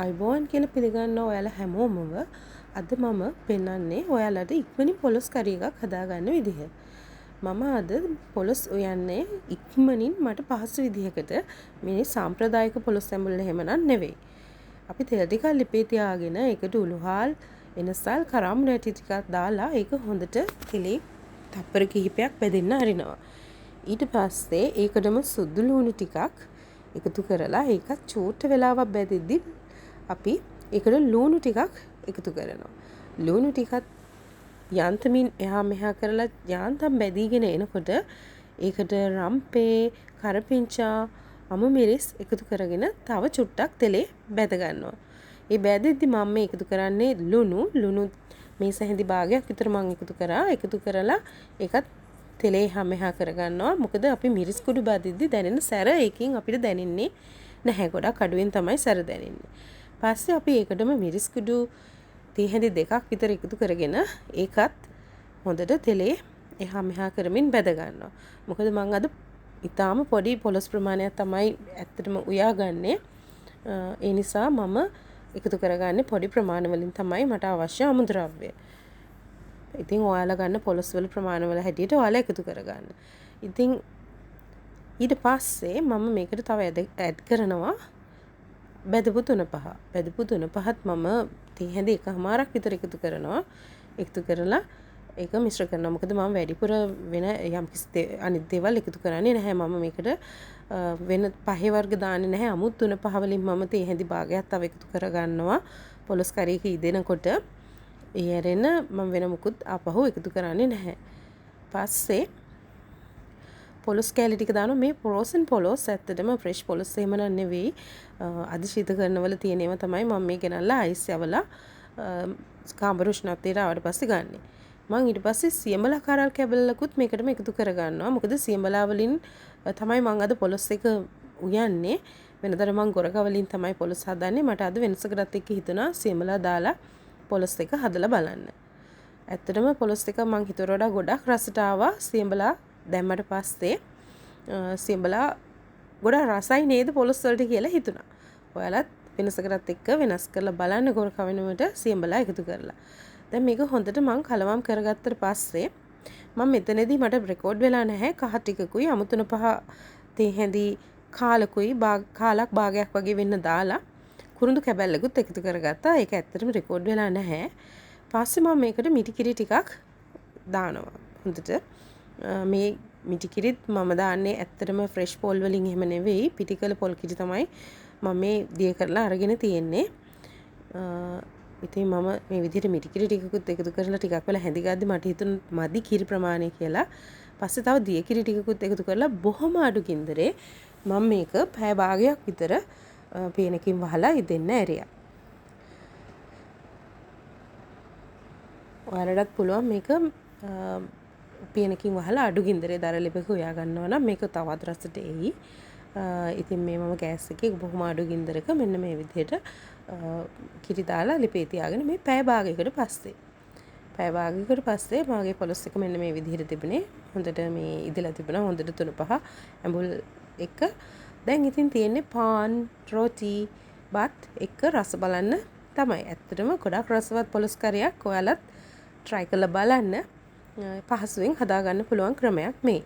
අයිබෝන් කියලා පිළිගන්න ඔයාලා හැමෝමව අද මම පෙන්වන්නේ ඔයාලට ඉක්මනින් පොලොස් කරි එකක් හදාගන්න විදිහ. මම අද පොලොස් උයන්නේ ඉක්මනින් මට පහසු විදිහකට මේ සාම්ප්‍රදායික පොලොස් ඇඹුල් එහෙමනම් නෙවෙයි. අපි තෙල් ටිකක් ලිපේ තියාගෙන ඒකට උළුහාල් එනසල් කරාම් නැටි ටිකක් දාලා ඒක හොඳට තෙලේ තප්පර කිහිපයක් බෙදෙන්න අරිනවා. ඊට පස්සේ ඒකටම සුදු ලුණු ටිකක් එකතු කරලා ඒකත් චූට්ට වෙලාවක් බැදෙද්දි අපි ඒකට ලුණු ටිකක් එකතු කරනවා. ලුණු ටිකත් යන්තමින් එහා මෙහා කරලා යාන්තම් බැදීගෙන එනකොට ඒකට රම්පේ, කරපිංචා, අමු මිරිස් එකතු කරගෙන තව චුට්ටක් තෙලේ බැද ගන්නවා. ඒ බැදෙද්දි මම මේ එකතු කරන්නේ ලුණු මේ සැහැඳි භාගයක් විතර මම එකතු කරා. එකතු කරලා ඒකත් තෙලේ එහා මෙහා කරගන්නවා. මොකද අපි මිරිස් කුඩු බදිද්දි දැනෙන සැර ඒකින් අපිට දැනෙන්නේ නැහැ. ගොඩක් අඩුවෙන් තමයි සැර දැනෙන්නේ. පස්සේ අපි ඒකටම මිරිස් කුඩු තීහැඳි දෙකක් විතර එකතු කරගෙන ඒකත් හොඳට තෙලේ එහා මෙහා කරමින් බැද ගන්නවා. මොකද මම අද ඊටාම පොඩි පොලොස් ප්‍රමාණයක් තමයි ඇත්තටම උයාගන්නේ. ඒ නිසා මම එකතු කරගන්නේ පොඩි ප්‍රමාණ වලින් තමයි මට අවශ්‍ය අමුද්‍රව්‍ය. ඉතින් ඔයාලා ගන්න පොලොස් වල ප්‍රමාණ වල හැටියට ඔයාලා එකතු කරගන්න. ඉතින් ඊට පස්සේ මම මේකට තව ඇඩ් කරනවා බෙදපු තුන පහ. බෙදපු තුන පහත් මම තීහැඳි එකමාරක් විතර එකතු කරනවා. එකතු කරලා ඒක මිශ්‍ර කරනවා. මොකද මම වැඩිපුර වෙන යම්කිසි අනිත් දේවල් එකතු කරන්නේ නැහැ. මම මේකට වෙන පහේ වර්ග දාන්නේ නැහැ. අමුත් තුන පහ වලින් මම තීහැඳි භාගයක් තව එකතු කරගන්නවා. පොලොස් කරේක ඉදෙනකොට ඒ ඇරෙන මම වෙන මුකුත් ආපහු එකතු කරන්නේ නැහැ. පස්සේ පොලොස් කෑලි ටික දානවා. මේ ෆ්‍රෝසන් පොලොස් ඇත්තටම ෆ්‍රෙෂ් පොලොස් එහෙම නෙවෙයි. අදි ශීතකරණවල තියෙන ඒවා තමයි මම මේ ගෙනල්ලා අයිස් යවලා කාමර උෂ්ණත්වයට ආවට පස්සේ ගන්නෙ. මම ඊට පස්සේ සියඹලා කරල් කැබල්ලකුත් මේකටම එකතු කරගන්නවා. මොකද සියඹලා වලින් තමයි මම අද පොලොස් එක උයන්නේ. වෙනදට මම ගොරක වලින් තමයි පොලොස් හදන්නේ. මට අද වෙනසකටත් එක්ක හිතුණා සියඹලා දාලා පොලොස් එක හදලා බලන්න. ඇත්තටම පොලොස් එක මං හිතුවට වඩා ගොඩක් රසට ආවා. සියඹලා දැම්මට පස්සේ සියඹලා ගොඩක් රසයි නේද පොලොස් වලට කියලා හිතුණා. ඔයාලත් වෙනසකටත් එක්ක වෙනස් කරලා බලන්න ගොරක වෙනුවට සියඹලා එකතු කරලා. දැන් මේක හොඳට මං කලවම් කරගත්තට පස්සේ මම මෙතනදී මට රෙකෝඩ් වෙලා නැහැ කහ ටිකකුයි අමුතුන පහ තේ කාලකුයි කාලක් භාගයක් වගේ වෙන්න දාලා කුරුඳු කැබැල්ලකුත් එකතු කරගත්තා. ඒක ඇත්තටම රෙකෝඩ් වෙලා නැහැ. පස්සේ මම මේකට මිටි කිරි ටිකක් දානවා. හොඳට මේ මිටි කිරිත් මම දාන්නේ ඇත්තටම ෆ්‍රෙෂ් පොල් වලින් එහෙම නෙවෙයි. පිටිකල පොල් කිරි තමයි මම මේ දිය කරලා අරගෙන තියෙන්නේ. ඉතින් මම මේ විදිහට මිටි කිරි ටිකකුත් එකතු කරලා ටිකක් වෙලා හැඳි ගද්දි මට හිතුණා මදි කිරි ප්‍රමාණය කියලා. පස්සේ තව දිය කිරි ටිකකුත් එකතු කරලා බොහොම අඩු ගින්දරේ මම මේක පැය භාගයක් විතර පේනකින් වහලා ඉදෙන්න ඇරියා. ඔයාලටත් පුළුවන් මේක පියනකින් වහලා අඩු ගින්දරේ දර ලිපක උයා ගන්නවා නම් මේක තවත් රසට එයි. ඉතින් මේ මම ගෑස් එකේ බොහොම අඩු ගින්දරක මෙන්න මේ විදිහට කිරි දාලා ලිපේ තියාගෙන මේ පැය භාගයකට පස්සේ මාගේ පොලොස් එක මෙන්න මේ විදිහට තිබුණේ. හොඳට මේ ඉදලා තිබුණා. හොඳට තුන පහ ඇඹුල් එක. දැන් ඉතින් තියෙන්නේ පාන්, රොටි, බත් එක රස බලන්න තමයි. ඇත්තටම ගොඩක් රසවත් පොලොස් කරයක් ඔයාලත් try කරලා බලන්න. පහසුවෙන් හදාගන්න පුළුවන් ක්‍රමයක් මේ.